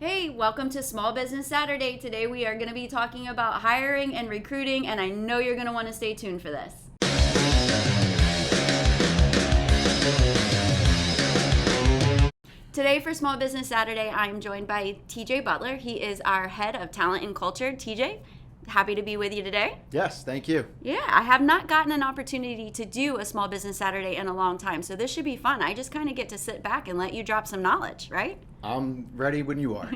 Hey, welcome to Small Business Saturday. Today we are going to be talking about hiring and recruiting, and I know you're going to want to stay tuned for this. Today for Small Business Saturday, I'm joined by TJ Butler. He is our head of talent and culture. TJ, happy to be with you today. Yes, thank you. Yeah, I have not gotten an opportunity to do a Small Business Saturday in a long time, so this should be fun. I just kind of get to sit back and let you drop some knowledge, right? I'm ready when you are.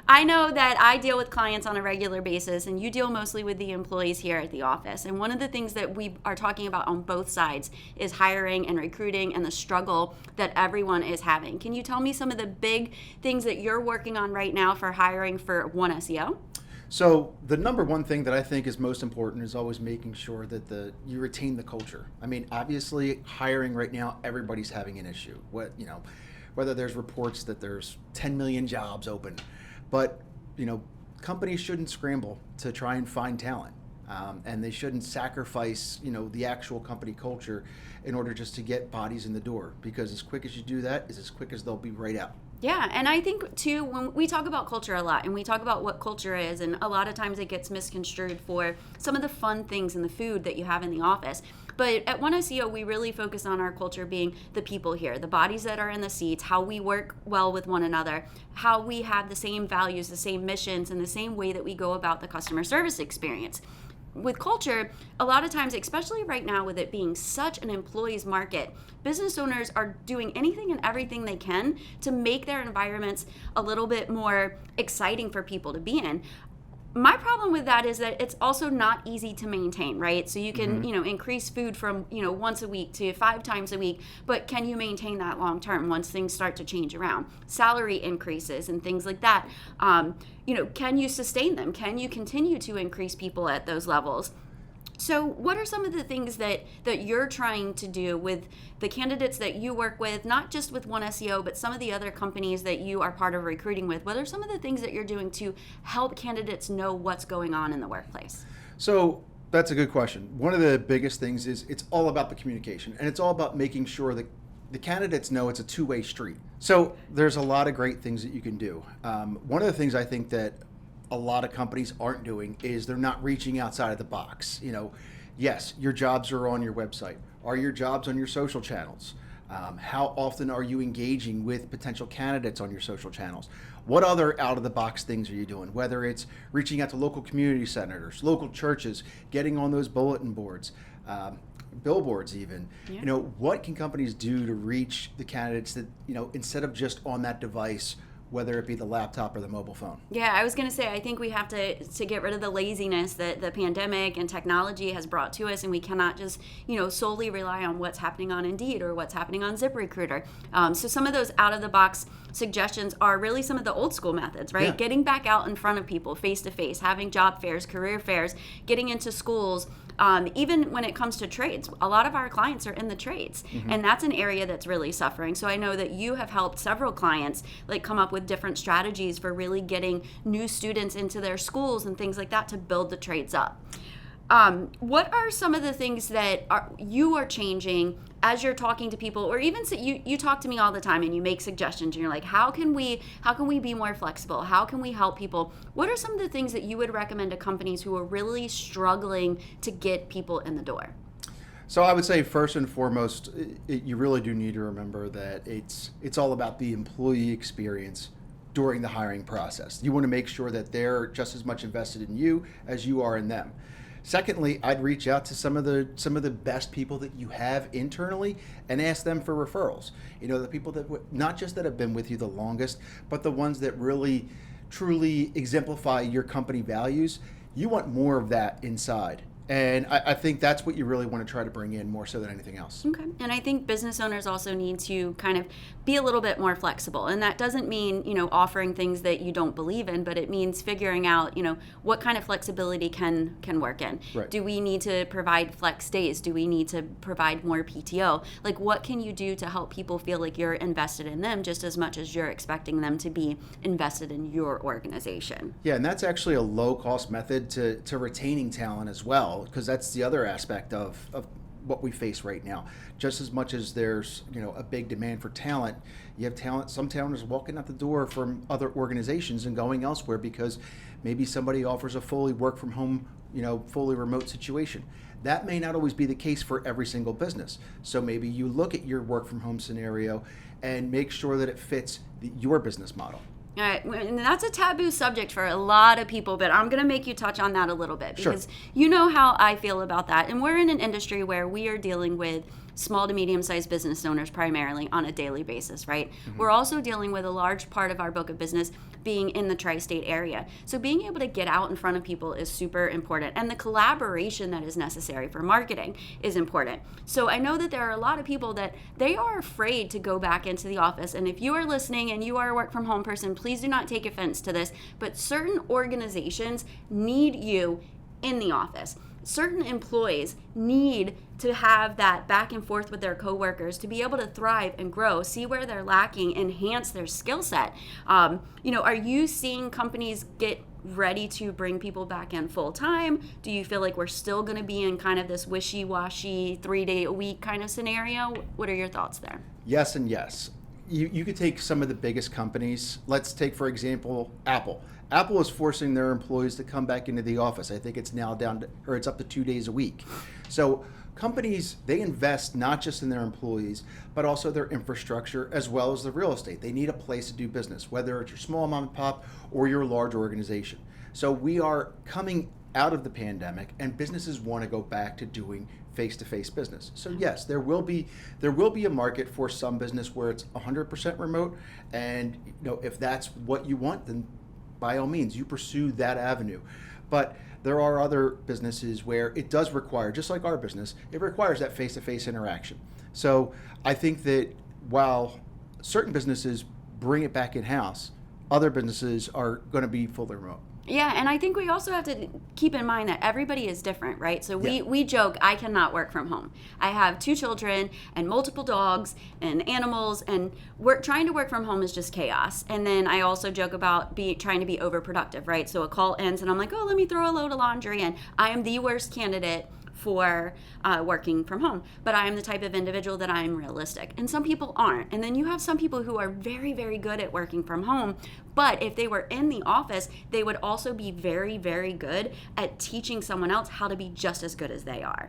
I know that I deal with clients on a regular basis, and you deal mostly with the employees here at the office. And one of the things that we are talking about on both sides is hiring and recruiting and the struggle that everyone is having. Can you tell me some of the big things that you're working on right now for hiring for One SEO? So the number one thing that I think is most important is always making sure that you retain the culture. I mean, obviously hiring right now, everybody's having an issue. Whether there's reports that there's 10 million jobs open, but companies shouldn't scramble to try and find talent, and they shouldn't sacrifice the actual company culture in order just to get bodies in the door, because as quick as you do that is as quick as they'll be right out. Yeah, and I think too, when we talk about culture a lot and we talk about what culture is, and a lot of times it gets misconstrued for some of the fun things and the food that you have in the office. But at One SEO, we really focus on our culture being the people here, the bodies that are in the seats, how we work well with one another, how we have the same values, the same missions, and the same way that we go about the customer service experience. With culture, a lot of times, especially right now with it being such an employee's market, business owners are doing anything and everything they can to make their environments a little bit more exciting for people to be in. My problem with that is that it's also not easy to maintain, right? So you can, increase food from, once a week to 5 times a week, but can you maintain that long term once things start to change around? Salary increases and things like that. Can you sustain them? Can you continue to increase people at those levels? So what are some of the things that you're trying to do with the candidates that you work with, not just with One SEO, but some of the other companies that you are part of recruiting with? What are some of the things that you're doing to help candidates know what's going on in the workplace? So that's a good question. One of the biggest things is it's all about the communication, and it's all about making sure that the candidates know it's a two-way street. So there's a lot of great things that you can do. One of the things I think that a lot of companies aren't doing is they're not reaching outside of the box. Yes, your jobs are on your website. Are your jobs on your social channels? How often are you engaging with potential candidates on your social channels? What other out-of-the-box things are you doing? Whether it's reaching out to local community centers, local churches, getting on those bulletin boards, billboards even. Yeah. What can companies do to reach the candidates that, instead of just on that device, whether it be the laptop or the mobile phone? Yeah, I was going to say, I think we have to get rid of the laziness that the pandemic and technology has brought to us, and we cannot just, solely rely on what's happening on Indeed or what's happening on ZipRecruiter. So some of those out-of-the-box suggestions are really some of the old school methods, right? Yeah. Getting back out in front of people face-to-face, having job fairs, career fairs, getting into schools. Even when it comes to trades, a lot of our clients are in the trades, and that's an area that's really suffering. So I know that you have helped several clients come up with different strategies for really getting new students into their schools and things like that to build the trades up. What are some of the things that you are changing as you're talking to people, or even so you talk to me all the time and you make suggestions and you're like, how can we be more flexible? How can we help people? What are some of the things that you would recommend to companies who are really struggling to get people in the door? So I would say first and foremost, you really do need to remember that it's all about the employee experience during the hiring process. You want to make sure that they're just as much invested in you as you are in them. Secondly, I'd reach out to some of the best people that you have internally and ask them for referrals. The people that not just that have been with you the longest, but the ones that really truly exemplify your company values. You want more of that inside. And I think that's what you really want to try to bring in more so than anything else. Okay. And I think business owners also need to kind of be a little bit more flexible. And that doesn't mean, offering things that you don't believe in, but it means figuring out, what kind of flexibility can work in. Right. Do we need to provide flex days? Do we need to provide more PTO? What can you do to help people feel like you're invested in them just as much as you're expecting them to be invested in your organization? Yeah, and that's actually a low-cost method to retaining talent as well, because that's the other aspect of what we face right now. Just as much as there's, a big demand for talent, you have talent. Some talent is walking out the door from other organizations and going elsewhere because maybe somebody offers a fully work from home, fully remote situation. That may not always be the case for every single business. So maybe you look at your work from home scenario and make sure that it fits your business model. All right, and that's a taboo subject for a lot of people, but I'm going to make you touch on that a little bit because you know how I feel about that. And we're in an industry where we are dealing with small to medium-sized business owners primarily on a daily basis, right? Mm-hmm. We're also dealing with a large part of our book of business being in the tri-state area. So being able to get out in front of people is super important. And the collaboration that is necessary for marketing is important. So I know that there are a lot of people that they are afraid to go back into the office. And if you are listening and you are a work from home person, please do not take offense to this. But certain organizations need you in the office. Certain employees need to have that back and forth with their coworkers to be able to thrive and grow, see where they're lacking, enhance their skill set. Are you seeing companies get ready to bring people back in full time? Do you feel like we're still going to be in kind of this wishy-washy 3-day-a-week kind of scenario? What are your thoughts there? Yes and yes. You could take some of the biggest companies. Let's take, for example, Apple. Apple is forcing their employees to come back into the office. I think it's now it's up to 2 days a week. So companies, they invest not just in their employees, but also their infrastructure as well as the real estate. They need a place to do business, whether it's your small mom and pop or your large organization. So we are coming out of the pandemic and businesses want to go back to doing face-to-face business. So yes, there will be a market for some business where it's 100% remote, and if that's what you want, then by all means, you pursue that avenue. But there are other businesses where it does require, just like our business, it requires that face-to-face interaction. So I think that while certain businesses bring it back in-house, other businesses are going to be fully remote. Yeah, and I think we also have to keep in mind that everybody is different, right? So we joke, I cannot work from home. I have 2 children and multiple dogs and animals, and trying to work from home is just chaos. And then I also joke about trying to be overproductive, right? So a call ends and I'm like, oh, let me throw a load of laundry in. I am the worst candidate for working from home, but I am the type of individual that I am realistic, and some people aren't. And then you have some people who are very, very good at working from home, but if they were in the office, they would also be very, very good at teaching someone else how to be just as good as they are.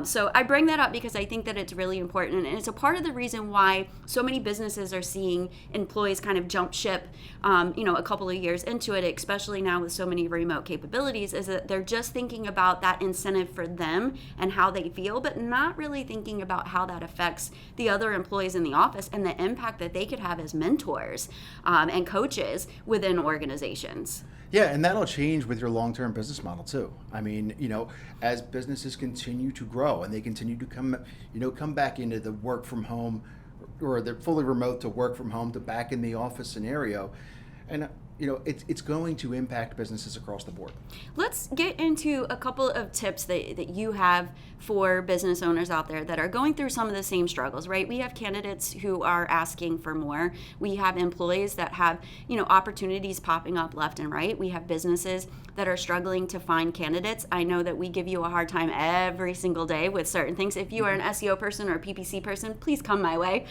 So I bring that up because I think that it's really important, and it's a part of the reason why so many businesses are seeing employees kind of jump ship, a couple of years into it, especially now with so many remote capabilities, is that they're just thinking about that incentive for them and how they feel, but not really thinking about how that affects the other employees in the office and the impact that they could have as mentors and coaches within organizations. Yeah, and that'll change with your long-term business model too. I mean, as businesses continue to grow and they continue to come back into the work from home, or they're fully remote to work from home to back in the office scenario, and it's going to impact businesses across the board. Let's get into a couple of tips that you have for business owners out there that are going through some of the same struggles, right? We have candidates who are asking for more. We have employees that have, opportunities popping up left and right. We have businesses that are struggling to find candidates. I know that we give you a hard time every single day with certain things. If you are an SEO person or a PPC person, please come my way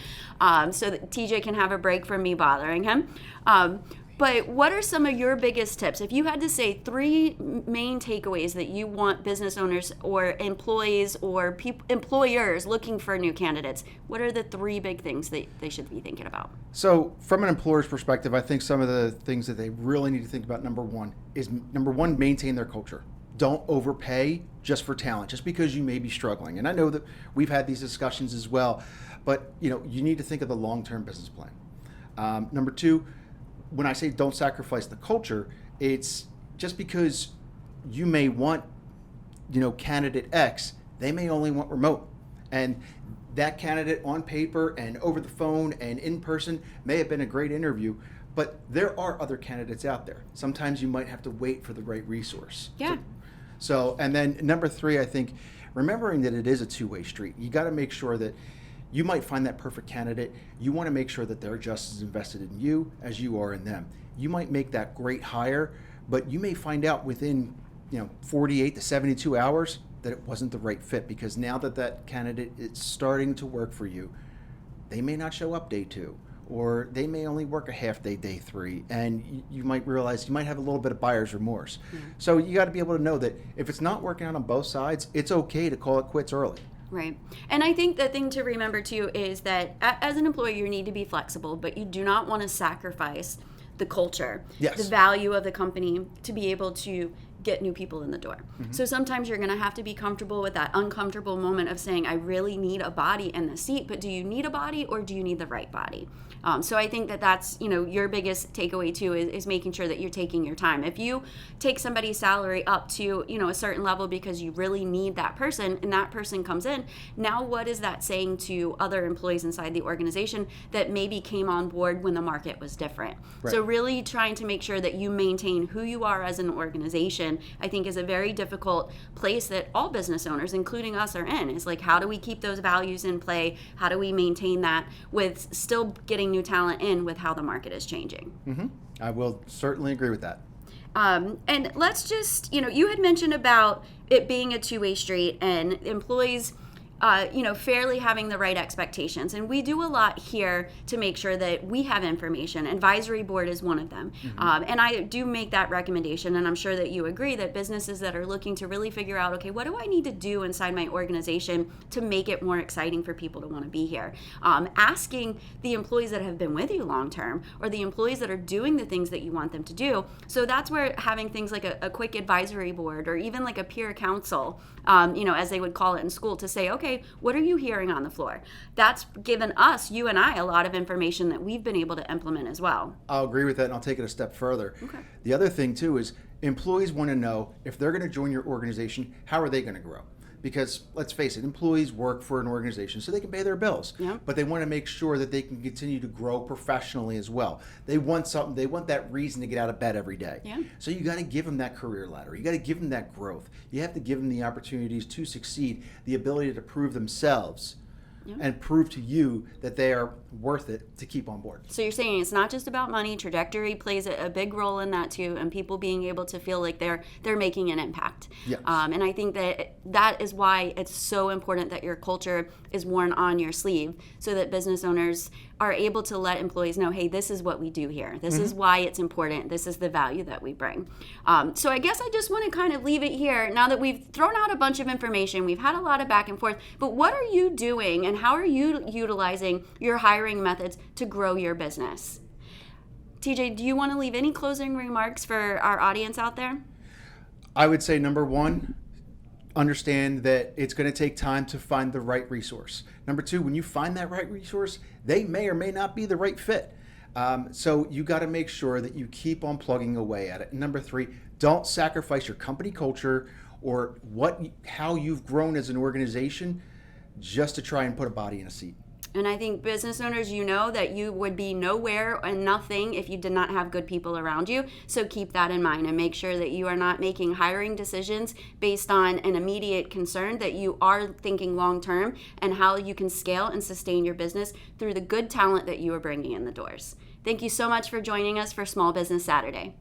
so that TJ can have a break from me bothering him. But what are some of your biggest tips? If you had to say 3 main takeaways that you want business owners or employees or employers looking for new candidates, what are the 3 big things that they should be thinking about? So from an employer's perspective, I think some of the things that they really need to think about, number one, maintain their culture. Don't overpay just for talent, just because you may be struggling. And I know that we've had these discussions as well, but you need to think of the long-term business plan. Number 2, when I say don't sacrifice the culture, it's just because you may want, candidate X, they may only want remote. And that candidate on paper and over the phone and in person may have been a great interview, but there are other candidates out there. Sometimes you might have to wait for the right resource. Yeah. So and then number 3, I think, remembering that it is a 2-way street. You got to make sure that you might find that perfect candidate. You want to make sure that they're just as invested in you as you are in them. You might make that great hire, but you may find out within 48 to 72 hours that it wasn't the right fit, because now that that candidate is starting to work for you, they may not show up day 2, or they may only work a half day, day 3, and you might realize you might have a little bit of buyer's remorse. So you got to be able to know that if it's not working out on both sides, it's okay to call it quits early. Right. And I think the thing to remember too is that as an employer, you need to be flexible, but you do not want to sacrifice the culture, Yes. the value of the company to be able to get new people in the door. So sometimes you're going to have to be comfortable with that uncomfortable moment of saying, I really need a body in the seat, but do you need a body or do you need the right body? So I think that that's, your biggest takeaway too is making sure that you're taking your time. If you take somebody's salary up to, a certain level because you really need that person and that person comes in, now what is that saying to other employees inside the organization that maybe came on board when the market was different? Right. So really trying to make sure that you maintain who you are as an organization, I think is a very difficult place that all business owners, including us, are in. Is like, how do we keep those values in play? How do we maintain that with still getting new talent in with how the market is changing? I will certainly agree with that. And let's just, you had mentioned about it being a two-way street and employees fairly having the right expectations. And we do a lot here to make sure that we have information. Advisory board is one of them. And I do make that recommendation, and I'm sure that you agree that businesses that are looking to really figure out, okay, what do I need to do inside my organization to make it more exciting for people to want to be here? Asking the employees that have been with you long term, or the employees that are doing the things that you want them to do. So that's where having things like a quick advisory board, or even like a peer council, as they would call it in school, to say, okay, what are you hearing on the floor? That's given us, you and I, a lot of information that we've been able to implement as well. I'll agree with that, and I'll take it a step further. Okay. The other thing, too, is employees want to know if they're going to join your organization, how are they going to grow? Because let's face it, employees work for an organization so they can pay their bills. Yep. But they want to make sure that they can continue to grow professionally as well. They want something, they want that reason to get out of bed every day. Yeah. So you got to give them that career ladder. You got to give them that growth. You have to give them the opportunities to succeed, the ability to prove themselves. Yep. And prove to you that they are worth it to keep on board. So you're saying it's not just about money. Trajectory plays a big role in that too, and people being able to feel like they're making an impact. Yes. And I think that is why it's so important that your culture is worn on your sleeve, so that business owners are able to let employees know, hey, this is what we do here. This is why it's important. This is the value that we bring. So I guess I just want to kind of leave it here. Now that we've thrown out a bunch of information, we've had a lot of back and forth, but what are you doing and how are you utilizing your hiring methods to grow your business? TJ, do you want to leave any closing remarks for our audience out there? I would say, number one, understand that it's going to take time to find the right resource. Number two, when you find that right resource, they may or may not be the right fit. So you got to make sure that you keep on plugging away at it. Number three, don't sacrifice your company culture or how you've grown as an organization just to try and put a body in a seat. And I think business owners, you know that you would be nowhere and nothing if you did not have good people around you. So keep that in mind and make sure that you are not making hiring decisions based on an immediate concern, that you are thinking long term and how you can scale and sustain your business through the good talent that you are bringing in the doors. Thank you so much for joining us for Small Business Saturday.